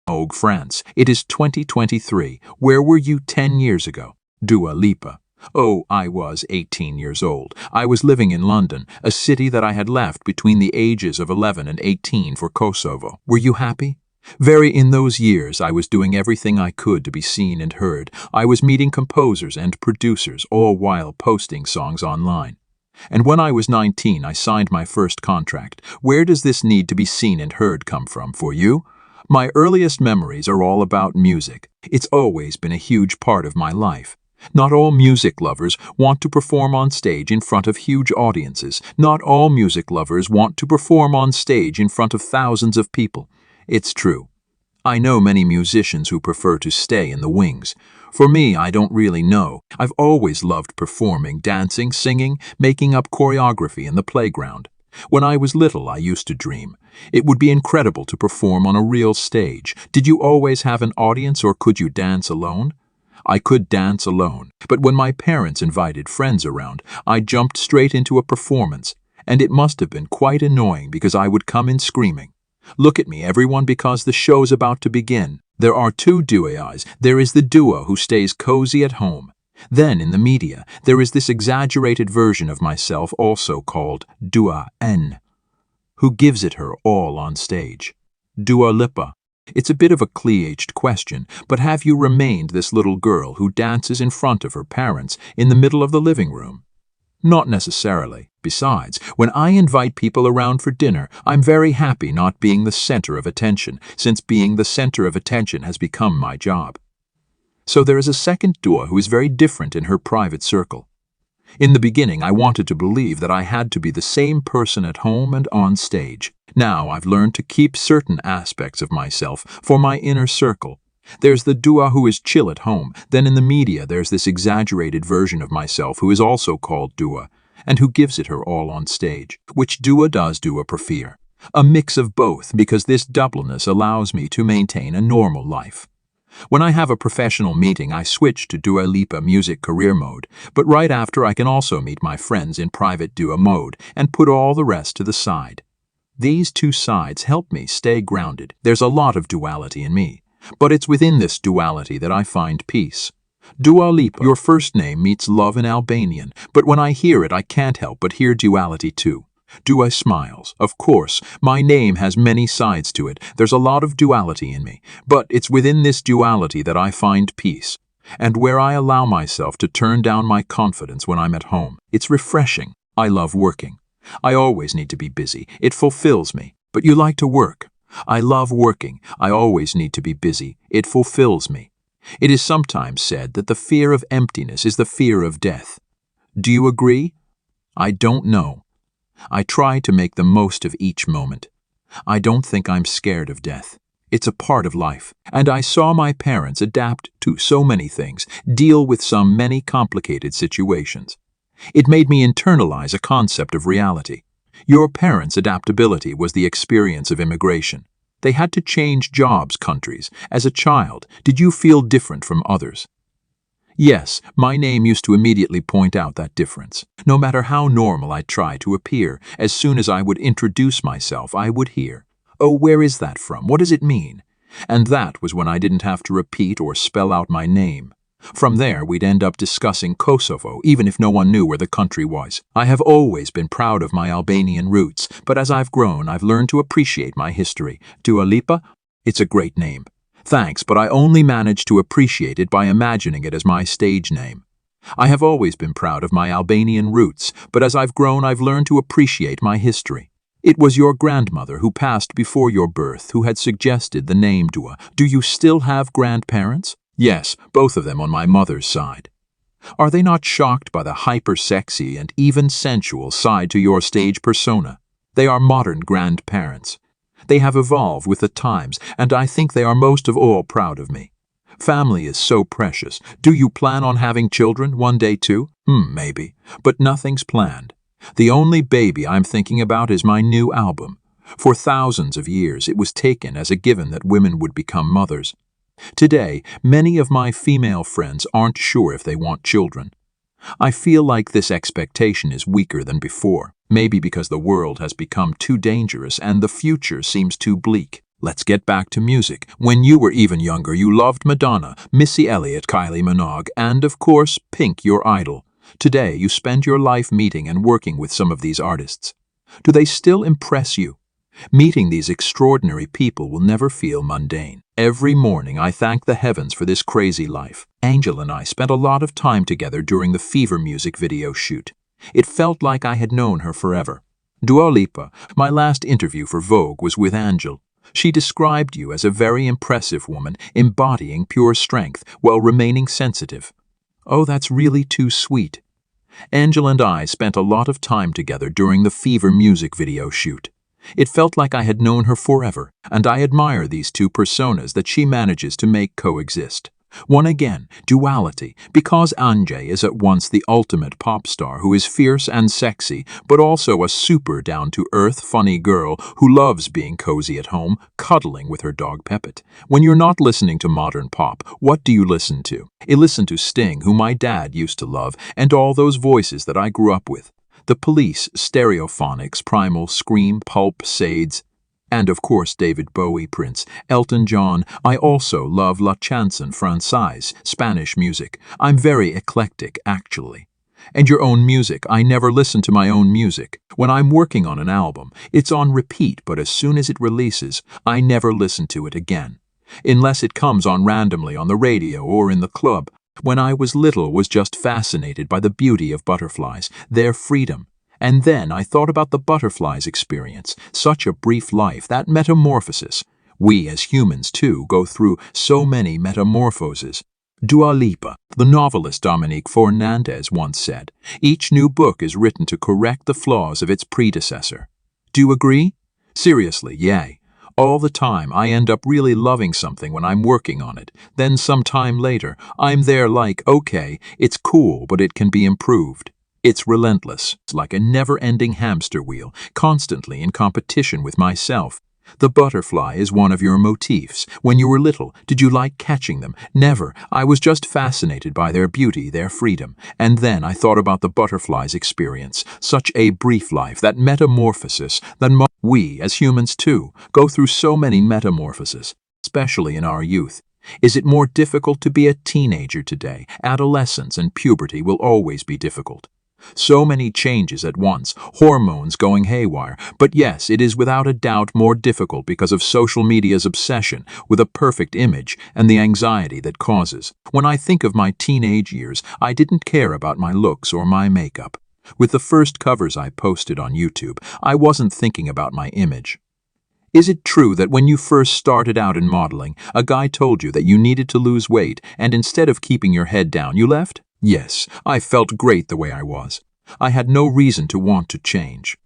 Vogue, France. It is 2023. Where were you 10 years ago? Dua Lipa. Oh, I was 18 years old. I was living in London, a city that I had left between the ages of 11 and 18 for Kosovo. Were you happy? Very. In those years, I was doing everything I could to be seen and heard. I was meeting composers and producers, all while posting songs online. And when I was 19, I signed my first contract. Where does this need to be seen and heard come from for you? My earliest memories are all about music. It's always been a huge part of my life. Not all music lovers want to perform on stage in front of huge audiences. Not all music lovers want to perform on stage in front of thousands of people. It's true. I know many musicians who prefer to stay in the wings. For me, I don't really know. I've always loved performing, dancing, singing, making up choreography in the playground. When I was little, I used to dream. It would be incredible to perform on a real stage. Did you always have an audience, or could you dance alone? I could dance alone, but when my parents invited friends around, I jumped straight into a performance, and it must have been quite annoying because I would come in screaming. Look at me, everyone, because the show's about to begin. There are two duas. There is the dua who stays cozy at home. Then, in the media, there is this exaggerated version of myself, also called Dua N, who gives it her all on stage. Dua Lipa. It's a bit of a cliched question, but have you remained this little girl who dances in front of her parents in the middle of the living room? Not necessarily. Besides, when I invite people around for dinner, I'm very happy not being the center of attention, since being the center of attention has become my job. So there is a second dua who is very different in her private circle. In the beginning, I wanted to believe that I had to be the same person at home and on stage. Now I've learned to keep certain aspects of myself for my inner circle. There's the dua who is chill at home. Then in the media, there's this exaggerated version of myself who is also called dua, and who gives it her all on stage. Which dua does dua prefer? A mix of both, because this doubleness allows me to maintain a normal life. When I have a professional meeting, I switch to Dua Lipa music career mode, but right after I can also meet my friends in private dua mode and put all the rest to the side. These two sides help me stay grounded. There's a lot of duality in me, but it's within this duality that I find peace. Dua Lipa, your first name means love in Albanian, but when I hear it, I can't help but hear duality too. Dua smiles. Of course, my name has many sides to it. There's a lot of duality in me, but it's within this duality that I find peace, and where I allow myself to turn down my confidence when I'm at home. It's refreshing. I love working. I always need to be busy. It fulfills me. But you like to work. I love working. I always need to be busy. It fulfills me. It is sometimes said that the fear of emptiness is the fear of death. Do you agree? I don't know. I try to make the most of each moment. I don't think I'm scared of death. It's a part of life, and I saw my parents adapt to so many things, deal with so many complicated situations. It made me internalize a concept of reality. Your parents' adaptability was the experience of immigration. They had to change jobs, countries. As a child, did you feel different from others? Yes, my name used to immediately point out that difference. No matter how normal I tried to appear, as soon as I would introduce myself, I would hear, "Oh, where is that from? What does it mean?" And that was when I didn't have to repeat or spell out my name. From there, we'd end up discussing Kosovo, even if no one knew where the country was. I have always been proud of my Albanian roots, but as I've grown, I've learned to appreciate my history. Dua Lipa? It's a great name. Thanks, but I only managed to appreciate it by imagining it as my stage name. I have always been proud of my Albanian roots, but as I've grown, I've learned to appreciate my history. It was your grandmother who passed before your birth who had suggested the name Dua. Do you still have grandparents? Yes, both of them on my mother's side. Are they not shocked by the hyper-sexy and even sensual side to your stage persona? They are modern grandparents. They have evolved with the times, and I think they are most of all proud of me. Family is so precious. Do you plan on having children one day too? Maybe, but nothing's planned. The only baby I'm thinking about is my new album. For thousands of years, it was taken as a given that women would become mothers. Today, many of my female friends aren't sure if they want children. I feel like this expectation is weaker than before, maybe because the world has become too dangerous and the future seems too bleak. Let's get back to music. When you were even younger, you loved Madonna, Missy Elliott, Kylie Minogue, and of course, Pink, your idol. Today, you spend your life meeting and working with some of these artists. Do they still impress you? Meeting these extraordinary people will never feel mundane. Every morning I thank the heavens for this crazy life. Angel and I spent a lot of time together during the Fever music video shoot. It felt like I had known her forever. Dua Lipa, my last interview for Vogue was with Angel. She described you as a very impressive woman, embodying pure strength while remaining sensitive. Oh, that's really too sweet. Angel and I spent a lot of time together during the Fever music video shoot. It felt like I had known her forever, and I admire these two personas that she manages to make coexist. One again, duality, because Anjay is at once the ultimate pop star who is fierce and sexy, but also a super down-to-earth, funny girl who loves being cozy at home, cuddling with her dog Pepit. When you're not listening to modern pop, what do you listen to? I listen to Sting, who my dad used to love, and all those voices that I grew up with. The Police, Stereophonics, Primal, Scream, Pulp, Sades, and of course David Bowie, Prince, Elton John. I also love La Chanson Française, Spanish music. I'm very eclectic, actually. And your own music. I never listen to my own music. When I'm working on an album, it's on repeat, but as soon as it releases, I never listen to it again. Unless it comes on randomly on the radio or in the club. When I was little, was just fascinated by the beauty of butterflies, their freedom. And then I thought about the butterfly's experience, such a brief life, that metamorphosis. We as humans, too, go through so many metamorphoses. Dua Lipa, the novelist Dominique Fernandez once said, each new book is written to correct the flaws of its predecessor. Do you agree? Seriously, yay. All the time I end up really loving something when I'm working on it. Then some time later, I'm there like, okay, it's cool, but it can be improved. It's relentless, like a never-ending hamster wheel, constantly in competition with myself. The butterfly is one of your motifs. When you were little, did you like catching them? Never. I was just fascinated by their beauty, their freedom. And then I thought about the butterfly's experience. Such a brief life, that metamorphosis, that we, as humans too, go through so many metamorphoses, especially in our youth. Is it more difficult to be a teenager today? Adolescence and puberty will always be difficult. So many changes at once, hormones going haywire. But yes, it is without a doubt more difficult because of social media's obsession with a perfect image and the anxiety that causes. When I think of my teenage years, I didn't care about my looks or my makeup. With the first covers I posted on YouTube, I wasn't thinking about my image. Is it true that when you first started out in modeling, a guy told you that you needed to lose weight, and instead of keeping your head down, you left? Yes, I felt great the way I was. I had no reason to want to change.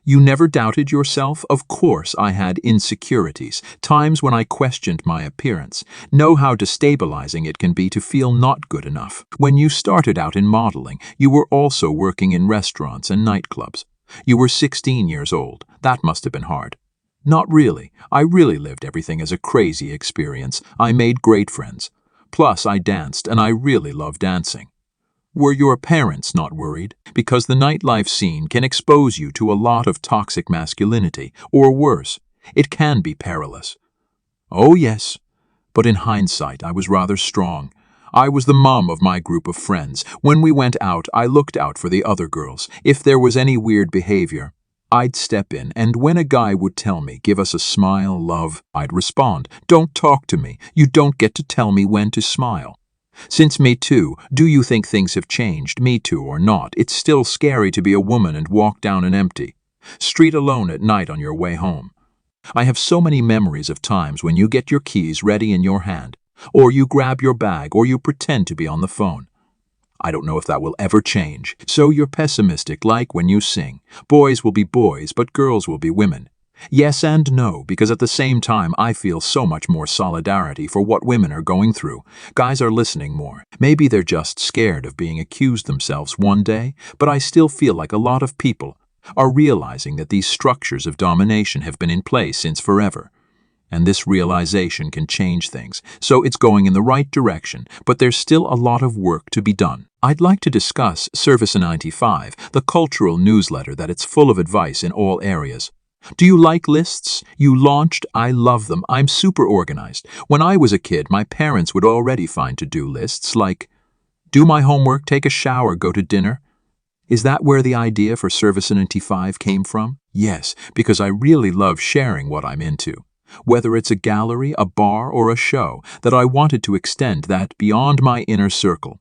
You never doubted yourself? Of course I had insecurities, times when I questioned my appearance. Know how destabilizing it can be to feel not good enough. When you started out in modeling, you were also working in restaurants and nightclubs. You were 16 years old. That must have been hard. Not really. I really lived everything as a crazy experience. I made great friends. Plus, I danced, and I really love dancing. Were your parents not worried? Because the nightlife scene can expose you to a lot of toxic masculinity, or worse, it can be perilous. Oh yes, but in hindsight I was rather strong. I was the mom of my group of friends. When we went out, I looked out for the other girls. If there was any weird behavior, I'd step in, and when a guy would tell me, give us a smile, love, I'd respond, don't talk to me. You don't get to tell me when to smile. Since Me Too, do you think things have changed, Me Too or not? It's still scary to be a woman and walk down an empty street alone at night on your way home. I have so many memories of times when you get your keys ready in your hand, or you grab your bag, or you pretend to be on the phone. I don't know if that will ever change. So you're pessimistic, like when you sing. Boys will be boys, but girls will be women. Yes and no, because at the same time I feel so much more solidarity for what women are going through. Guys are listening more. Maybe they're just scared of being accused themselves one day, but I still feel like a lot of people are realizing that these structures of domination have been in place since forever. And this realization can change things, so it's going in the right direction, but there's still a lot of work to be done. I'd like to discuss Service 95, the cultural newsletter that it's full of advice in all areas. Do you like lists? You launched? I love them. I'm super organized. When I was a kid, my parents would already find to-do lists like do my homework, take a shower, go to dinner. Is that where the idea for Service 95 came from? Yes, because I really love sharing what I'm into. Whether it's a gallery, a bar, or a show, that I wanted to extend that beyond my inner circle.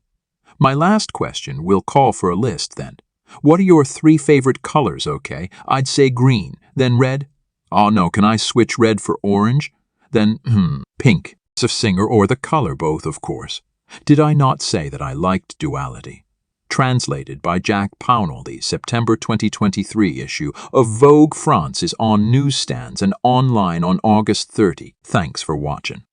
My last question will call for a list then. What are your 3 favorite colors, okay? I'd say green, then red. Oh no, can I switch red for orange? Then, pink. It's a singer or the color, both of course. Did I not say that I liked duality? Translated by Jack Pownall, the September 2023 issue of Vogue France is on newsstands and online on August 30. Thanks for watching.